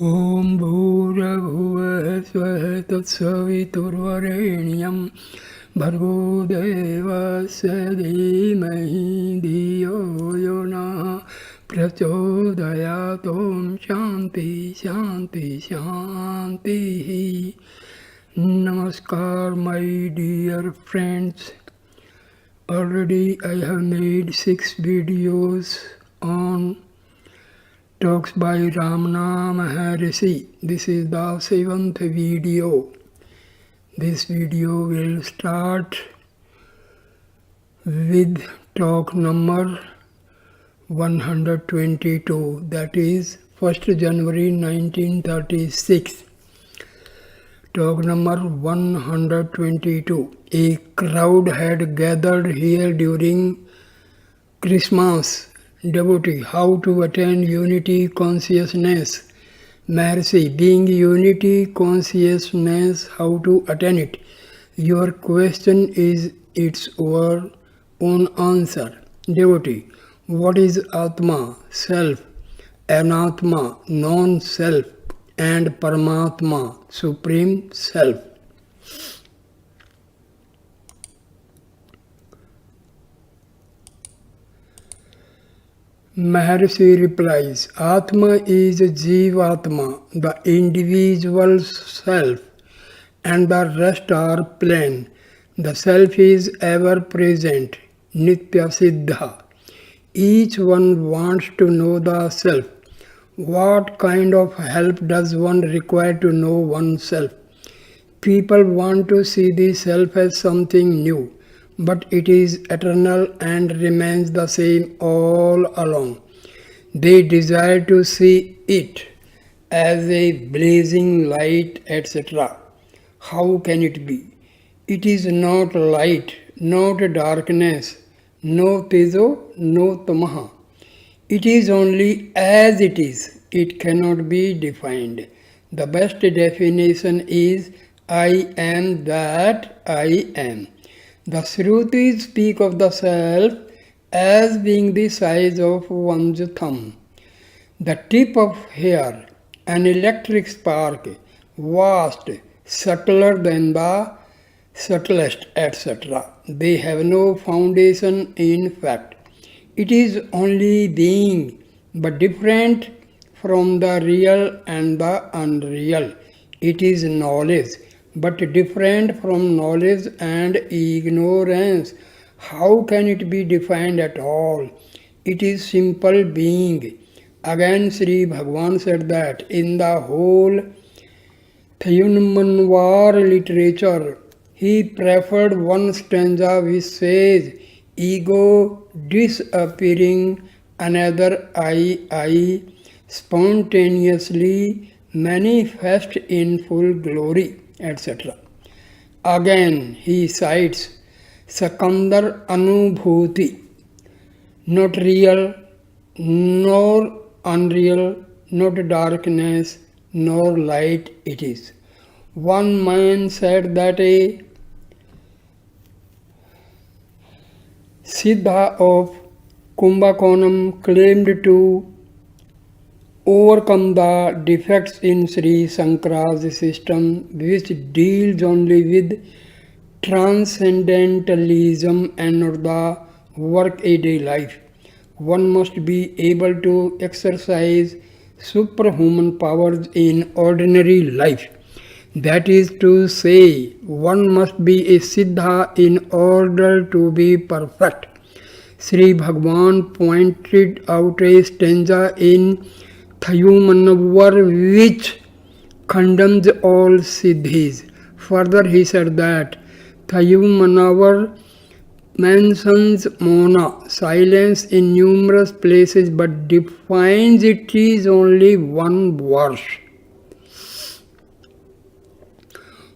ॐ भूर्भुवः स्वः तत्सवितुर्वरेण्यं भर्गो देवस्य धीमहि धियो यो नः प्रचोदयात्। ॐ शान्ति शान्ति शान्तिः. Namaskar, my dear friends. Already I have made 6 videos on talks by Ramana Maharshi. This is the 7th video. This video will start with talk number 122, that is 1st January 1936. Talk number 122. A crowd had gathered here during Christmas. Devotee, how to attain unity consciousness? Maharshi, being unity consciousness, how to attain it? Your question is its own answer. Devotee, what is Atma, self, Anatma, non-self, and Paramatma, supreme self? Maharshi replies, Atma is Jivatma, the individual self, and the rest are plain. The self is ever present, Nitya Siddha. Each one wants to know the self. What kind of help does one require to know oneself? People want to see the self as something new, but it is eternal and remains the same all along. They desire to see it as a blazing light, etc. How can it be? It is not light, not darkness, no tejo, no tamaha. It is only as it is. It cannot be defined. The best definition is I am that I am. The Shrutis speak of the self as being the size of one's thumb, the tip of hair, an electric spark, vast, subtler than the subtlest, etc. They have no foundation in fact. It is only being, but different from the real and the unreal. It is knowledge, but different from knowledge and ignorance. How can it be defined at all? It is simple being. Again, Sri Bhagavan said that in the whole Thayunmanvar literature, he preferred one stanza which says, ego disappearing, another I, spontaneously manifest in full glory, etc. Again, he cites Sakandar Anubhuti, not real, nor unreal, not darkness, nor light it is. One man said that a Siddha of Kumbakonam claimed to overcome the defects in Sri Sankara's system, which deals only with transcendentalism and not the work-a-day life. One must be able to exercise superhuman powers in ordinary life. That is to say, one must be a Siddha in order to be perfect. Sri Bhagavan pointed out a stanza in Thayumanavar which condemns all Siddhis. Further, he said that Thayumanavar mentions Mona, silence, in numerous places but defines it is only one verse.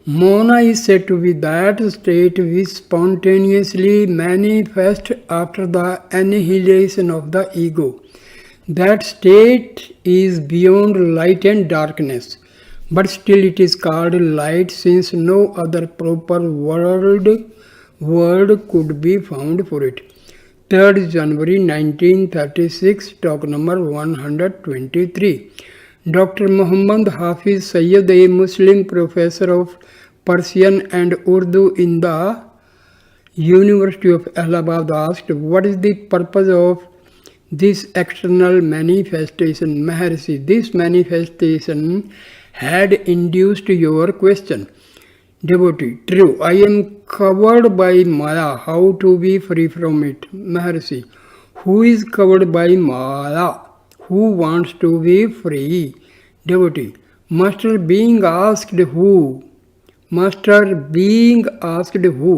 Mona is said to be that state which spontaneously manifests after the annihilation of the ego. That state is beyond light and darkness, but still it is called light since no other proper word could be found for it. 3rd January 1936, talk number 123. Dr. Muhammad Hafiz Sayyid, a Muslim professor of Persian and Urdu in the University of Allahabad, asked, "What is the purpose of this external manifestation?" Maharshi, this manifestation had induced your question. Devotee, true, I am covered by Maya. How to be free from it? Maharshi, who is covered by Maya? Who wants to be free? Devotee, Master being asked who? Master being asked who?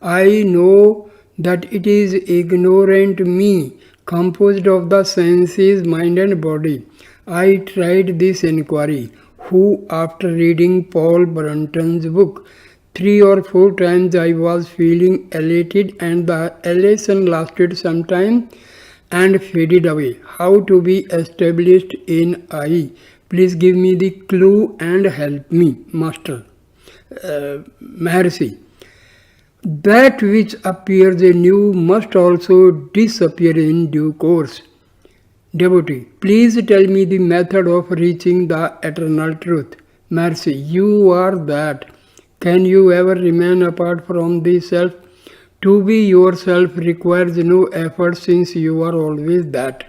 I know that it is ignorant me, composed of the senses, mind and body. I tried this inquiry. Who, after reading Paul Brunton's book, 3 or 4 times I was feeling elated and the elation lasted some time and faded away. How to be established in I? Please give me the clue and help me, Master. Maharshi, that which appears anew must also disappear in due course. Devotee, please tell me the method of reaching the eternal truth. Maharshi, you are that. Can you ever remain apart from the self? To be yourself requires no effort since you are always that.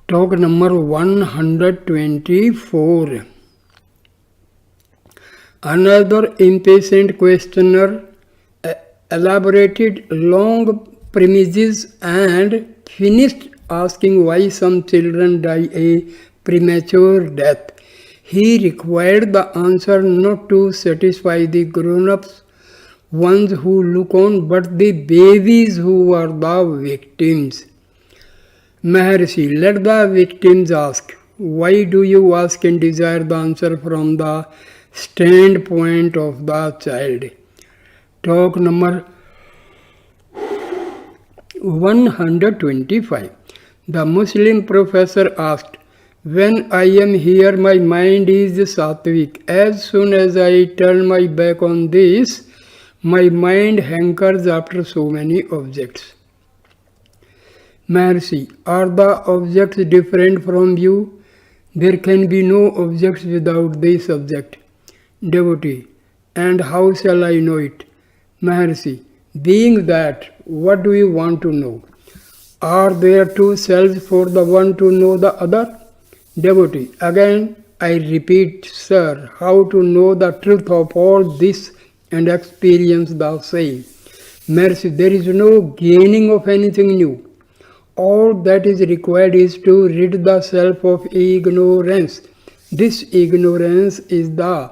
Talk number 124. Another impatient questioner elaborated long premises and finished asking why some children die a premature death. He required the answer not to satisfy the grown-ups, ones who look on, but the babies who are the victims. Maharshi, let the victims ask. Why do you ask and desire the answer from the standpoint of the child? Talk number 125. The Muslim professor asked, when I am here, my mind is sattvic. As soon as I turn my back on this, my mind hankers after so many objects. Maharshi, are the objects different from you? There can be no objects without the subject. Devotee, and how shall I know it? Maharshi, being that, what do you want to know? Are there two selves for the one to know the other? Devotee, again I repeat, sir, how to know the truth of all this and experience the same? Maharshi, there is no gaining of anything new. All that is required is to rid the self of ignorance. This ignorance is the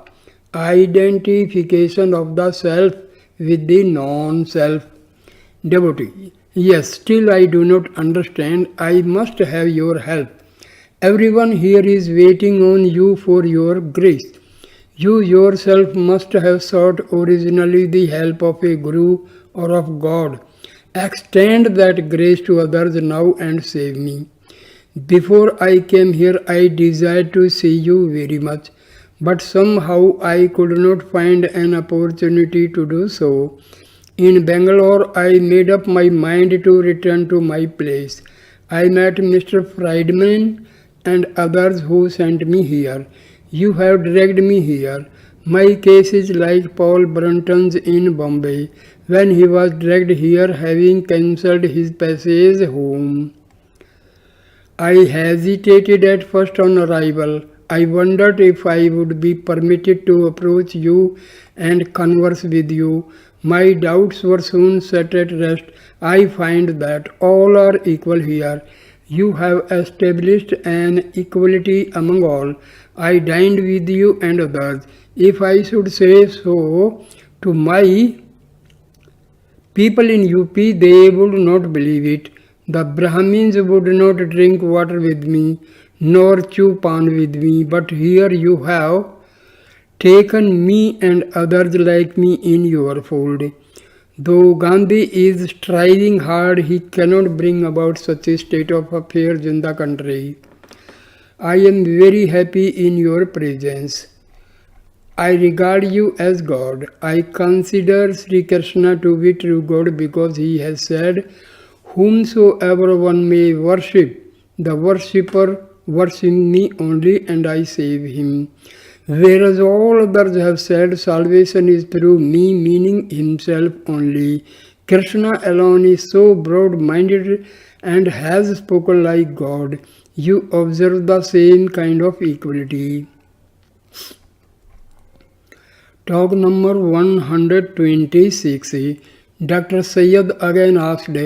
identification of the self with the non-self. Devotee, yes, still I do not understand. I must have your help. Everyone here is waiting on you for your grace. You yourself must have sought originally the help of a Guru or of God. Extend that grace to others now and save me. Before I came here, I desired to see you very much, but somehow I could not find an opportunity to do so. In Bangalore, I made up my mind to return to my place. I met Mr. Friedman and others who sent me here. You have dragged me here. My case is like Paul Brunton's in Bombay, when he was dragged here having cancelled his passage home. I hesitated at first on arrival. I wondered if I would be permitted to approach you and converse with you. My doubts were soon set at rest. I find that all are equal here. You have established an equality among all. I dined with you and others. If I should say so to my people in UP, they would not believe it. The Brahmins would not drink water with me, nor chew pan with me, but here you have taken me and others like me in your fold. Though Gandhi is striving hard, he cannot bring about such a state of affairs in the country. I am very happy in your presence. I regard you as God. I consider Sri Krishna to be true God because he has said, whomsoever one may worship, the worshipper worship me only and I save him. Whereas all others have said salvation is through me, meaning himself only. Krishna alone is so broad-minded and has spoken like God. You observe the same kind of equality. Talk number 126. Dr. Syed again asked,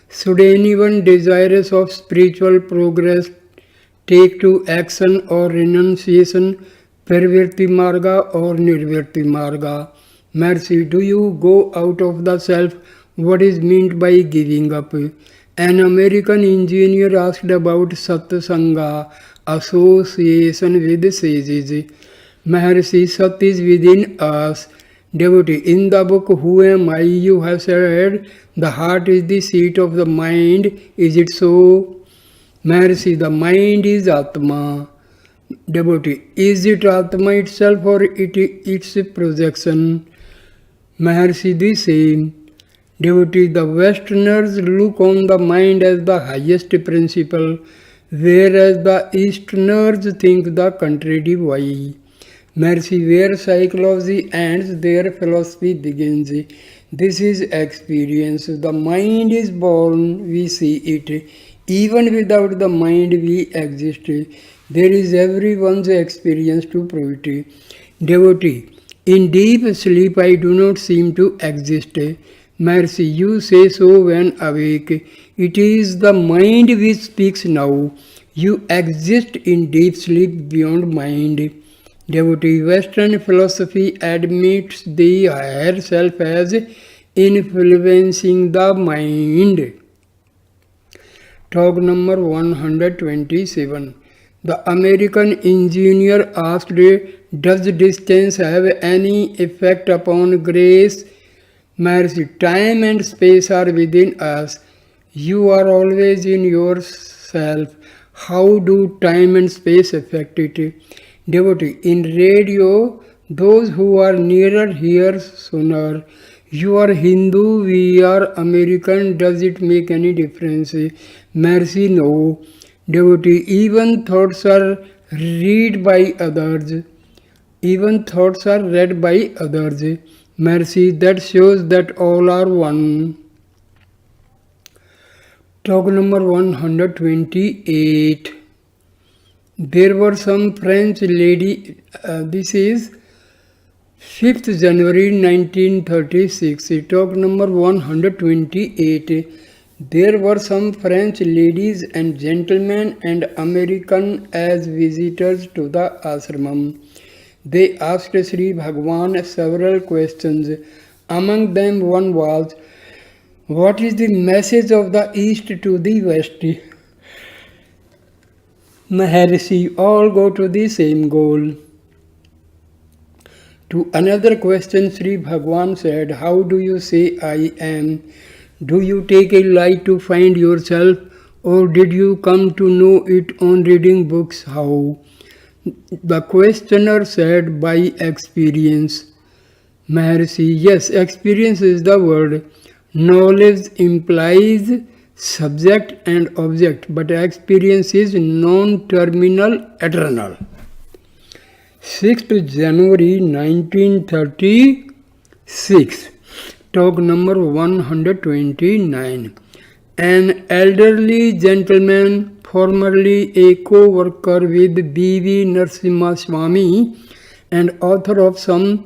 should anyone desirous of spiritual progress take to action or renunciation, Parvirti Marga or Nirvirti Marga? Mercy, do you go out of the self? What is meant by giving up? An American engineer asked about Satsanga, association with sages. Maharshi, Sat is within us. Devotee, in the book Who Am I, you have said the heart is the seat of the mind. Is it so? Maharshi, the mind is Atma. Devotee, is it Atma itself or its projection? Maharshi, the same. Devotee, the Westerners look on the mind as the highest principle, whereas the Easterners think the contrary. Why? Mercy, where psychology ends, there philosophy begins. This is experience. The mind is born, we see it. Even without the mind, we exist. There is everyone's experience to prove it. Devotee, in deep sleep I do not seem to exist. Mercy, you say so when awake. It is the mind which speaks now. You exist in deep sleep beyond mind. Devotee, Western philosophy admits the higher self as influencing the mind. Talk number 127. The American engineer asked, does distance have any effect upon grace? Mercy, time and space are within us. You are always in yourself. How do time and space affect it? Devotee, in radio, those who are nearer hear sooner. You are Hindu, we are American, does it make any difference? Mercy, no. Devotee, even thoughts are read by others. Even thoughts are read by others. Mercy, that shows that all are one. Talk number 128. There were some French lady, this is 5th January 1936, talk number 128. There were some French ladies and gentlemen and American as visitors to the ashramam. They asked Sri Bhagwan several questions. Among them one was, what is the message of the East to the West? Maharshi, all go to the same goal. To another question, Sri Bhagwan said, how do you say I am? Do you take a lie to find yourself, or did you come to know it on reading books? How? The questioner said, by experience. Maharshi, yes, experience is the word. Knowledge implies subject and object, but experience is non-terminal, eternal. 6th January 1936, talk number 129. An elderly gentleman, formerly a co-worker with B.V. Narasimha Swami and author of some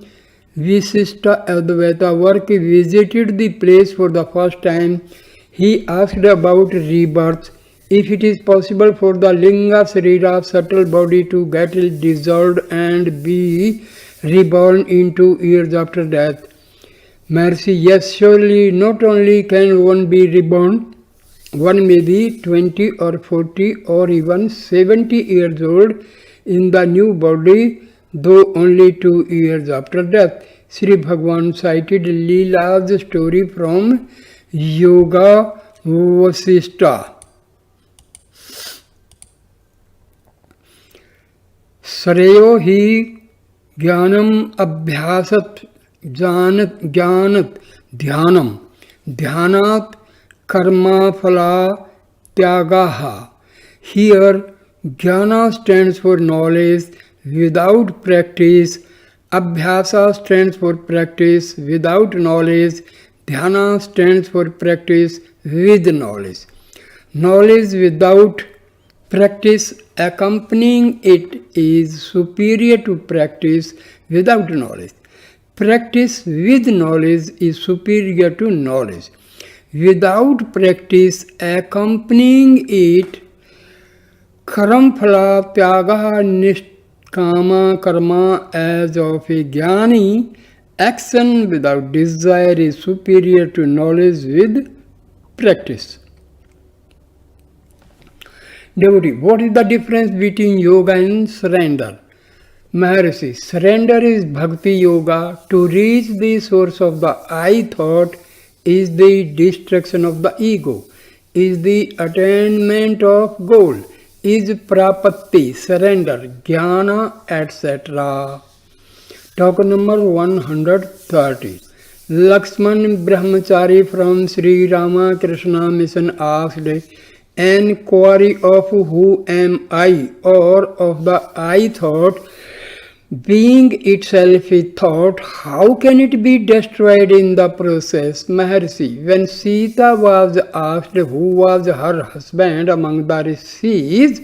Visishta Advaita work, visited the place for the first time. He asked about rebirth, if it is possible for the linga sarira, subtle body, to get dissolved and be reborn into years after death. Mercy, yes, surely not only can one be reborn, one may be 20 or 40 or even 70 years old in the new body, though only 2 years after death. Sri Bhagwan cited Leela's story from Yoga Vasishta. Sarayo hi jnanam abhyasat jnanat dhyanam dhyanat karma phala tyagaha. Here Jnana stands for knowledge without practice. Abhyasa stands for practice without knowledge. Dhyana stands for practice with knowledge. Knowledge without practice accompanying it is superior to practice without knowledge. Practice with knowledge is superior to knowledge. Without practice accompanying it, Karam-phala tyaga nishkama karma, as of a jnani, action without desire is superior to knowledge with practice. Devotee, what is the difference between yoga and surrender? Maharshi, surrender is bhakti yoga. To reach the source of the I thought is the destruction of the ego, is the attainment of goal, is prapatti, surrender, jnana, etc. Talk number 130. Lakshman Brahmachari from Sri Ramakrishna Mission asked, an query of who am I, or of the I thought, being itself a thought, how can it be destroyed in the process? Maharshi, when Sita was asked who was her husband among the rishis,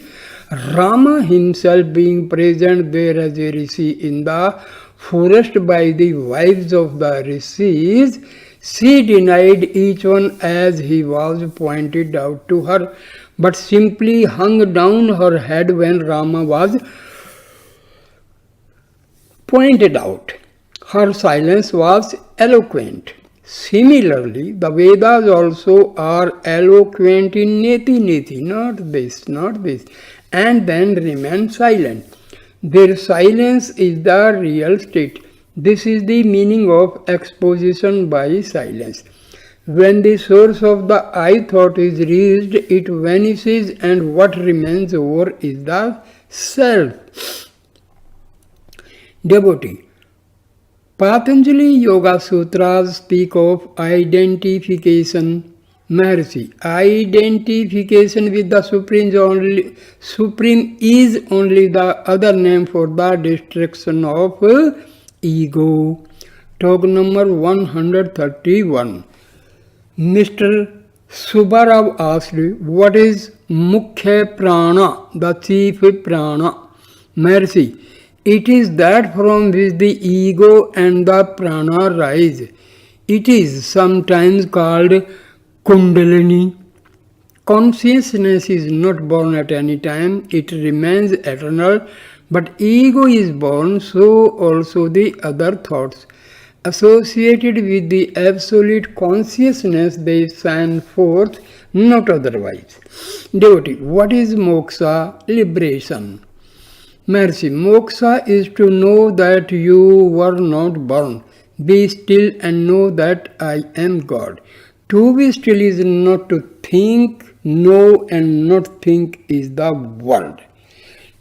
Rama himself being present there as a rishi in the forest by the wives of the rishis, she denied each one as he was pointed out to her, but simply hung down her head when Rama was pointed out. Her silence was eloquent. Similarly, the Vedas also are eloquent in neti neti, not this, and then remain silent. Their silence is the real state. This is the meaning of exposition by silence. When the source of the I thought is reached, it vanishes, and what remains over is the self. Devotee, Patanjali Yoga Sutras speak of identification. Maharshi, identification with the Supreme is only the other name for the destruction of ego. Talk number 131. Mr. Subbarao asked, what is Mukhya Prana, the chief prana? Maharshi, it is that from which the ego and the prana rise. It is sometimes called Kundalini. Consciousness is not born at any time, it remains eternal, but ego is born, so also the other thoughts. Associated with the absolute consciousness, they shine forth, not otherwise. Devotee, what is moksha? Liberation. Maharshi, moksha is to know that you were not born. Be still and know that I am God. To be still is not to think, know and not think is the world.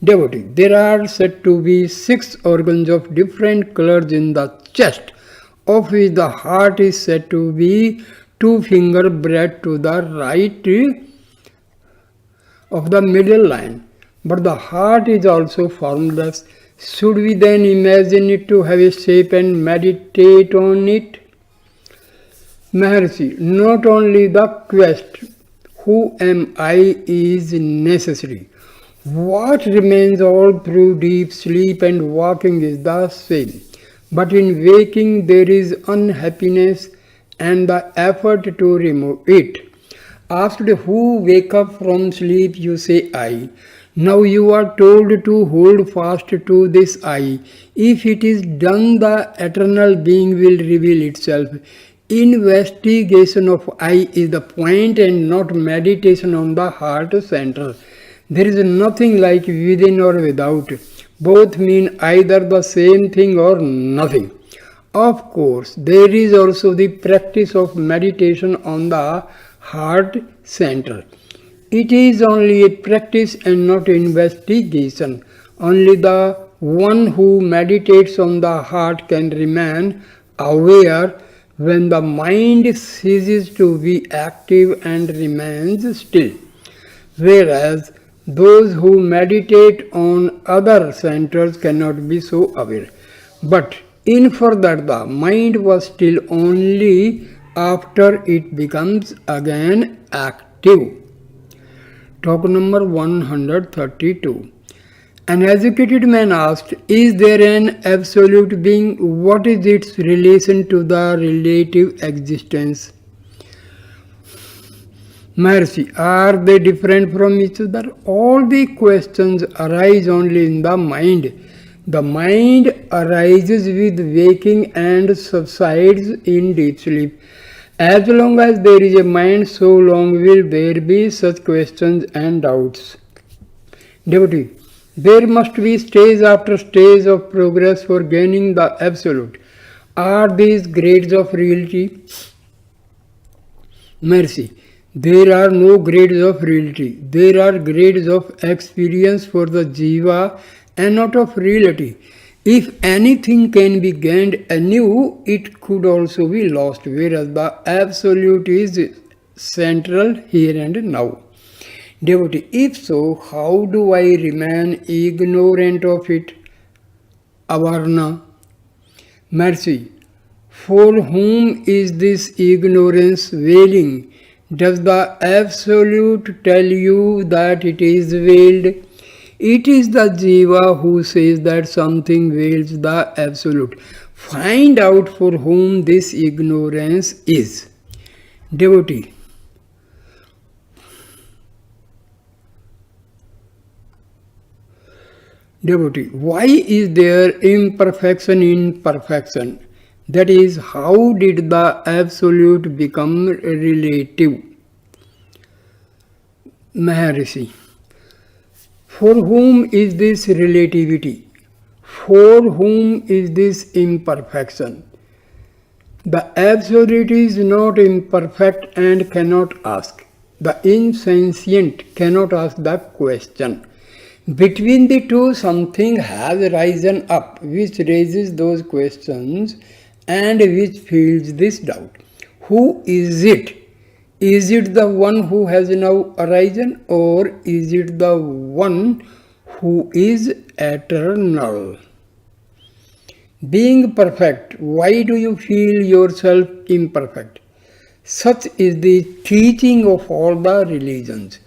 Devotee, there are said to be 6 organs of different colors in the chest, of which the heart is said to be 2 finger breadth to the right of the middle line. But the heart is also formless. Should we then imagine it to have a shape and meditate on it? Maharshi, not only the quest, who am I, is necessary. What remains all through deep sleep and walking is the same. But in waking there is unhappiness and the effort to remove it. After who wake up from sleep, you say I. Now you are told to hold fast to this I. If it is done, the eternal being will reveal itself. Investigation of I is the point and not meditation on the heart center. There is nothing like within or without. Both mean either the same thing or nothing. Of course, there is also the practice of meditation on the heart center. It is only a practice and not investigation. Only the one who meditates on the heart can remain aware when the mind ceases to be active and remains still. Whereas Those who meditate on other centers cannot be so aware. But in further, the mind was still only after it becomes again active. Talk number 132. An educated man asked, is there an absolute being? What is its relation to the relative existence? Maharshi, are they different from each other? All the questions arise only in the mind. The mind arises with waking and subsides in deep sleep. As long as there is a mind, so long will there be such questions and doubts. Devotee, there must be stage after stage of progress for gaining the absolute. Are these grades of reality? Mercy. There are no grades of reality. There are grades of experience for the jiva and not of reality. If anything can be gained anew, it could also be lost, whereas the absolute is central here and now. Devotee, if so, how do I remain ignorant of it? Avarna. Mercy. For whom is this ignorance veiling? Does the Absolute tell you that it is veiled? It is the Jiva who says that something veils the Absolute. Find out for whom this ignorance is. Devotee. Devotee, why is there imperfection in perfection? That is, how did the Absolute become relative? Maharshi, for whom is this relativity? For whom is this imperfection? The Absolute is not imperfect and cannot ask. The insentient cannot ask the question. Between the two, something has risen up which raises those questions and which fills this doubt. Who is it? Is it the one who has now arisen, or is it the one who is eternal? Being perfect, why do you feel yourself imperfect? Such is the teaching of all the religions.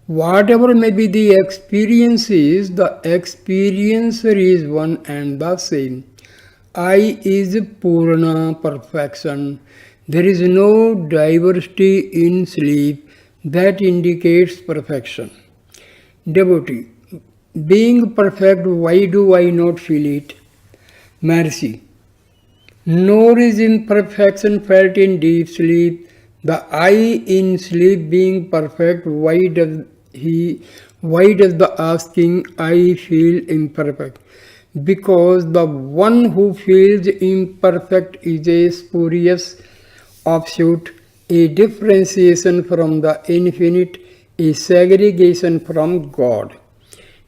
Whatever may be the experiences, the experiencer is one and the same. I is Purna, perfection. There is no diversity in sleep that indicates perfection. Devotee, being perfect, why do I not feel it? Mercy. Nor is imperfection felt in deep sleep. The I in sleep being perfect, why does the asking I feel imperfect? Because the one who feels imperfect is a spurious offshoot, a differentiation from the infinite, a segregation from God.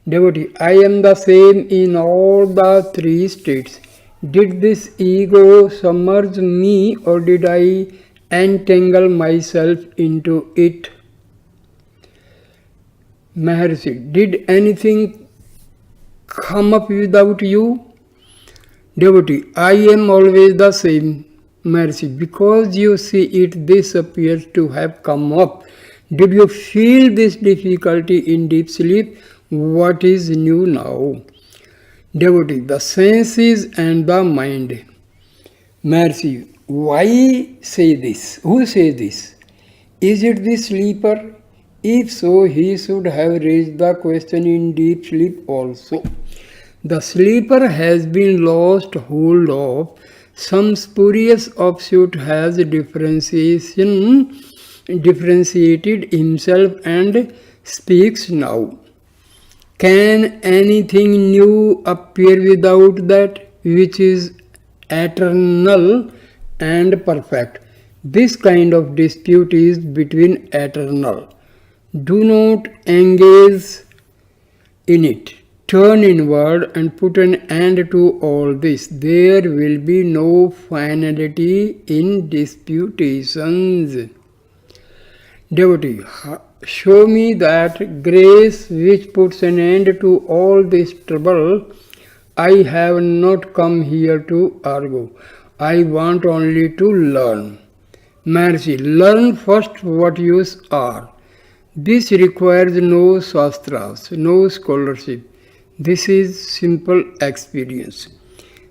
Devotee, I am the same in all the three states. Did this ego submerge me, or did I entangle myself into it? Maharshi, did anything come up without you? Devotee, I am always the same. Maharshi, because you see it, this appears to have come up. Did you feel this difficulty in deep sleep? What is new now? Devotee, the senses and the mind. Maharshi, why say this? Who says this? Is it the sleeper? If so, he should have raised the question in deep sleep also. The sleeper has been lost hold of. Some spurious offshoot has differentiated himself and speaks now. Can anything new appear without that which is eternal and perfect? This kind of dispute is between eternal. Do not engage in it. Turn inward and put an end to all this. There will be no finality in disputations. Devotee, show me that grace which puts an end to all this trouble. I have not come here to argue. I want only to learn. Maharshi, learn first what you are. This requires no shastras, no scholarship. This is simple experience.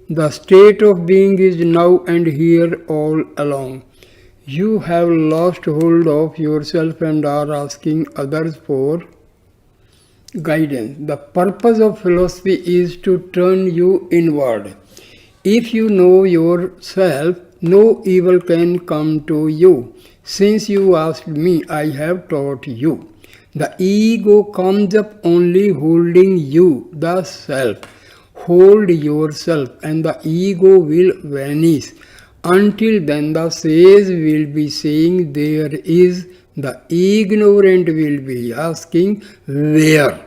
The state of being is now and here all along. You have lost hold of yourself and are asking others for guidance. The purpose of philosophy is to turn you inward. If you know yourself, no evil can come to you. Since you asked me, I have taught you. The ego comes up only holding you, the self. Hold yourself and the ego will vanish. Until then the sage will be saying there is, the ignorant will be asking where.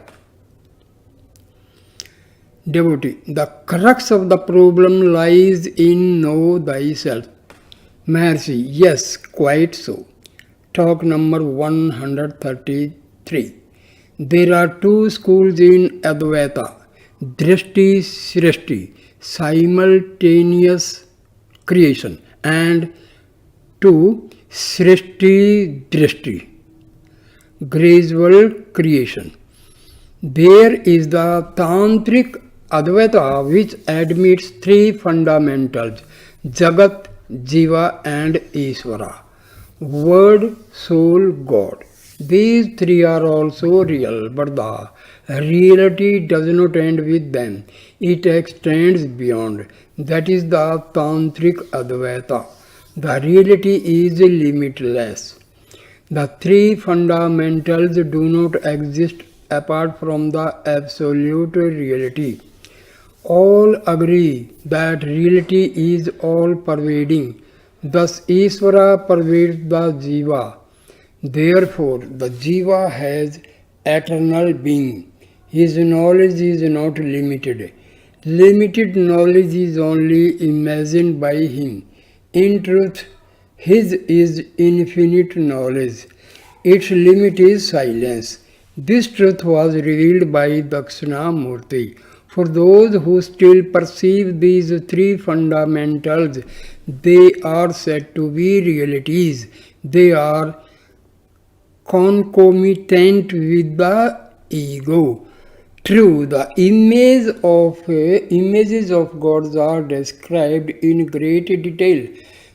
Devotee, the crux of the problem lies in know thyself. Maharshi, yes, quite so. Talk number 133. There are two schools in Advaita, Drishti Srishti, simultaneous creation, and two, Srishti Drishti, gradual creation. There is the Tantric Advaita which admits three fundamentals, Jagat, Jiva and Ishvara, Word, Soul, God. These three are also real, but the reality does not end with them. It extends beyond. That is the Tantric Advaita. The reality is limitless. The three fundamentals do not exist apart from the absolute reality. All agree that reality is all-pervading. Thus, Ishvara pervades the Jiva. Therefore, the Jiva has eternal being. His knowledge is not limited. Limited knowledge is only imagined by him. In truth, his is infinite knowledge. Its limit is silence. This truth was revealed by Dakshinamurti. For those who still perceive these three fundamentals, they are said to be realities. They are concomitant with the ego. True, the images of gods are described in great detail.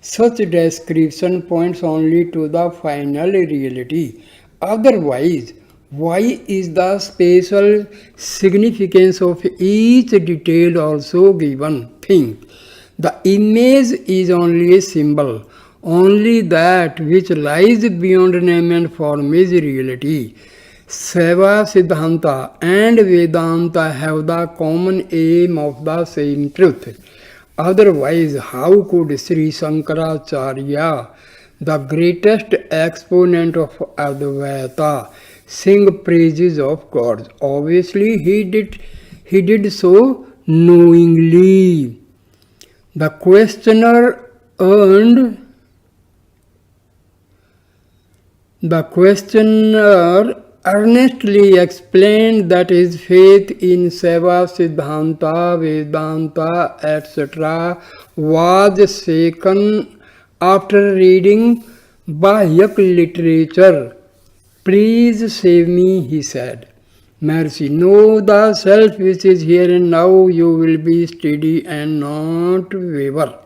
Such description points only to the final reality. Otherwise, why is the spatial significance of each detail also given? Think. The image is only a symbol. Only that which lies beyond name and form is reality. Seva Siddhanta and Vedanta have the common aim of the same truth. Otherwise, how could Sri Shankaracharya, the greatest exponent of Advaita, sing praises of gods? Obviously, he did so knowingly. The questioner earnestly explained that his faith in Seva, Siddhanta, Vedanta, etc. was shaken after reading Bahyak literature. Please save me, he said. Maharshi, know the self which is here and now, you will be steady and not waver.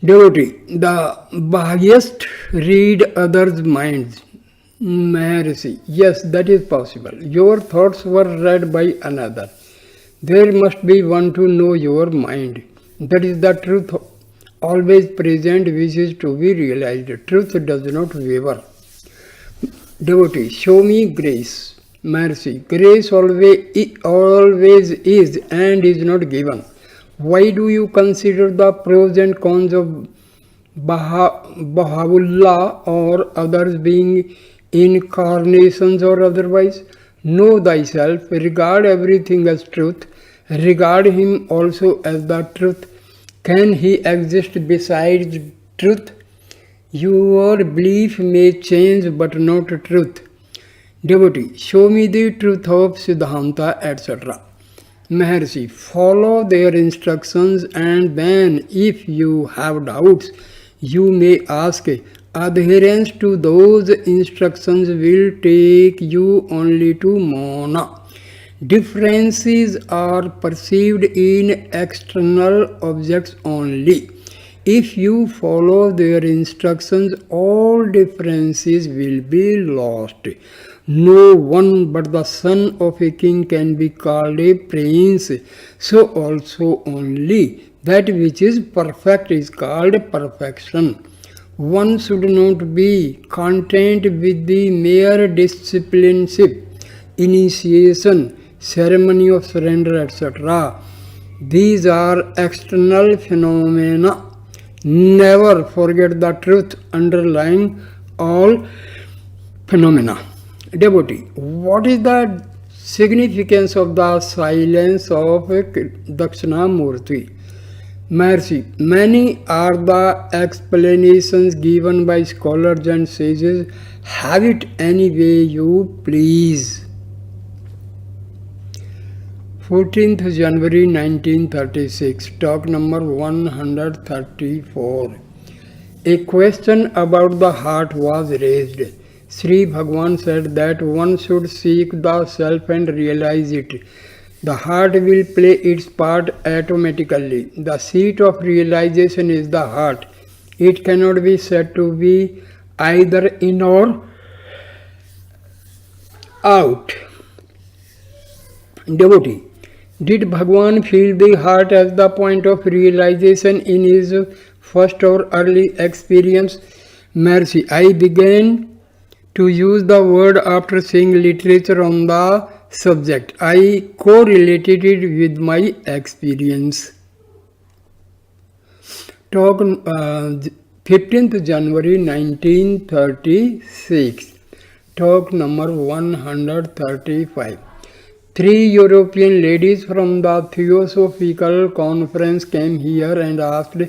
Devotee, the Bhagyast read others' minds. Maharshi, yes, that is possible. Your thoughts were read by another. There must be one to know your mind. That is the truth always present which is to be realized. Truth does not waver. Devotee, show me grace. Maharshi, grace always is and is not given. Why do you consider the pros and cons of Baha'u'llah or others being incarnations or otherwise? Know thyself, regard everything as truth, regard him also as the truth. Can he exist besides truth? Your belief may change but not truth. Devotee, show me the truth of Siddhanta, etc. Maharshi, follow their instructions, and then, if you have doubts, you may ask. Adherence to those instructions will take you only to Mona. Differences are perceived in external objects only. If you follow their instructions, all differences will be lost. No one but the son of a king can be called a prince. So also only that which is perfect is called perfection. One should not be content with the mere discipleship, initiation, ceremony of surrender, etc. These are external phenomena. Never forget the truth underlying all phenomena. Devotee, what is the significance of the silence of Dakshinamurti? Maharshi, many are the explanations given by scholars and sages. Have it any way you please. 14th January 1936, talk number 134. A question about the heart was raised. Sri Bhagwan said that one should seek the self and realize it. The heart will play its part automatically. The seat of realization is the heart. It cannot be said to be either in or out. Devotee, did Bhagwan feel the heart as the point of realization in his first or early experience? Maharshi, I began to use the word after seeing literature on the subject. I correlated it with my experience. Talk 15th January 1936. Talk number 135. Three European ladies from the Theosophical Conference came here and asked,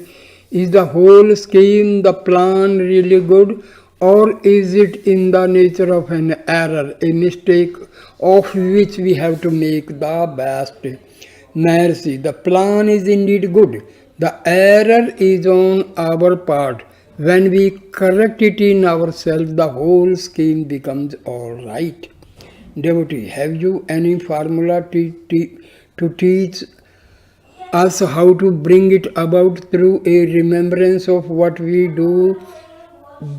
is the whole scheme, the plan really good, or is it in the nature of an error, a mistake of which we have to make the best? Maharshi, the plan is indeed good. The error is on our part. When we correct it in ourselves, the whole scheme becomes all right. Devotee, have you any formula to teach us how to bring it about through a remembrance of what we do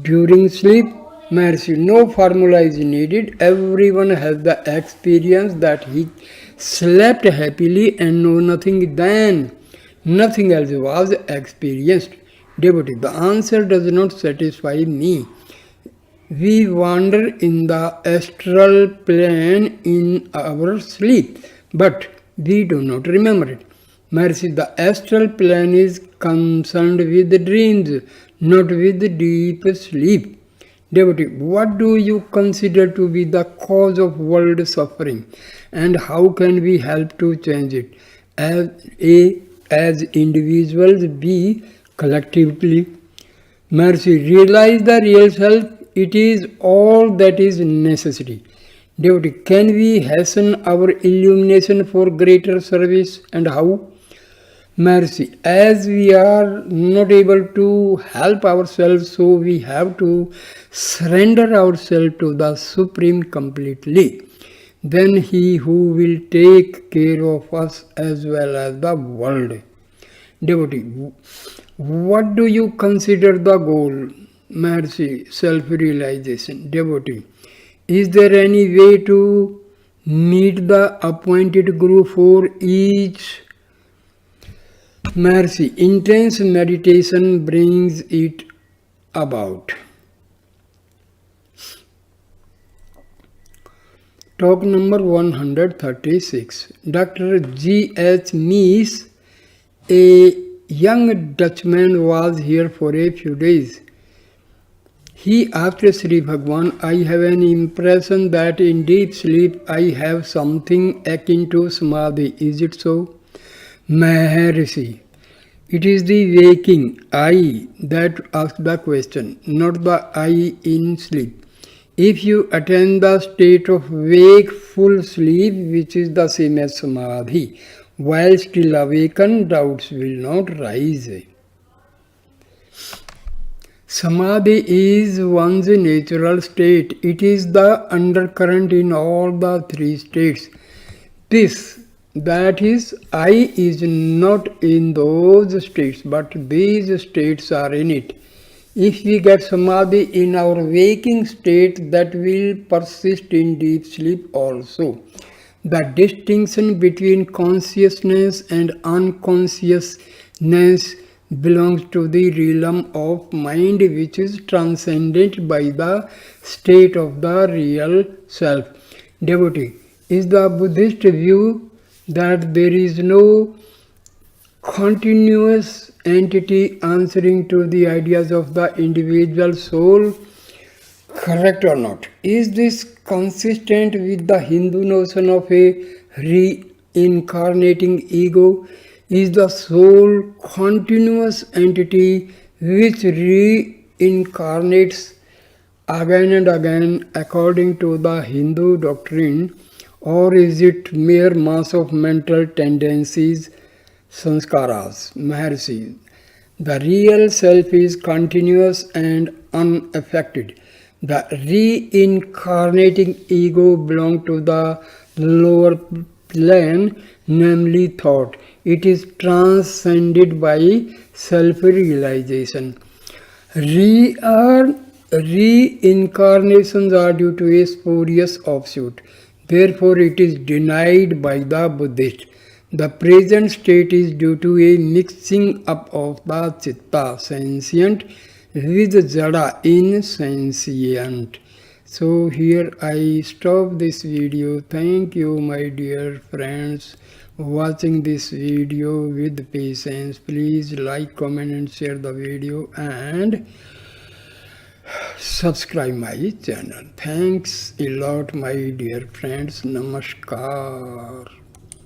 during sleep? Maharshi, no formula is needed. Everyone has the experience that he slept happily and know nothing then. Nothing else was experienced. Devotee, the answer does not satisfy me. We wander in the astral plane in our sleep, but we do not remember it. Maharshi, the astral plane is concerned with dreams, not with deep sleep. Devotee, what do you consider to be the cause of world suffering, and how can we help to change it? As individuals, B, collectively. Maharshi, realize the real self. It is all that is necessary. Devotee, can we hasten our illumination for greater service, and how? Maharshi, as we are not able to help ourselves, so we have to surrender ourselves to the Supreme completely. Then He who will take care of us as well as the world. Devotee, what do you consider the goal? Maharshi, self-realization. Devotee, is there any way to meet the appointed guru for each? Maharshi, intense meditation brings it about. Talk number 136. Dr. G.H. Mies, a young Dutchman, was here for a few days. He asked Sri Bhagwan, I have an impression that in deep sleep I have something akin to samadhi. Is it so? Maharshi, It is the waking I that asks the question, not the I in sleep. If you attain the state of wakeful sleep, which is the same as samadhi, while still awakened, doubts will not rise. Samadhi is one's natural state. It is the undercurrent in all the three states. This, that is, I is not in those states, but these states are in it. If we get samadhi in our waking state, that will persist in deep sleep also. The distinction between consciousness and unconsciousness belongs to the realm of mind, which is transcended by the state of the real self. Devotee, is the Buddhist view that there is no continuous entity answering to the ideas of the individual soul correct or not? Is this consistent with the Hindu notion of a reincarnating ego? Is the soul continuous entity which reincarnates again and again according to the Hindu doctrine, or is it mere mass of mental tendencies, sanskaras, Maharshi? The real self is continuous and unaffected. The reincarnating ego belongs to the lower plane, namely thought. It is transcended by self-realization. Reincarnations are due to a spurious offshoot. Therefore, it is denied by the Buddhist. The present state is due to a mixing up of the chitta, sentient, with jada, insentient. So here I stop this video. Thank you, my dear friends, watching this video with patience. Please like, comment and share the video and subscribe my channel. Thanks a lot, my dear friends. Namaskar.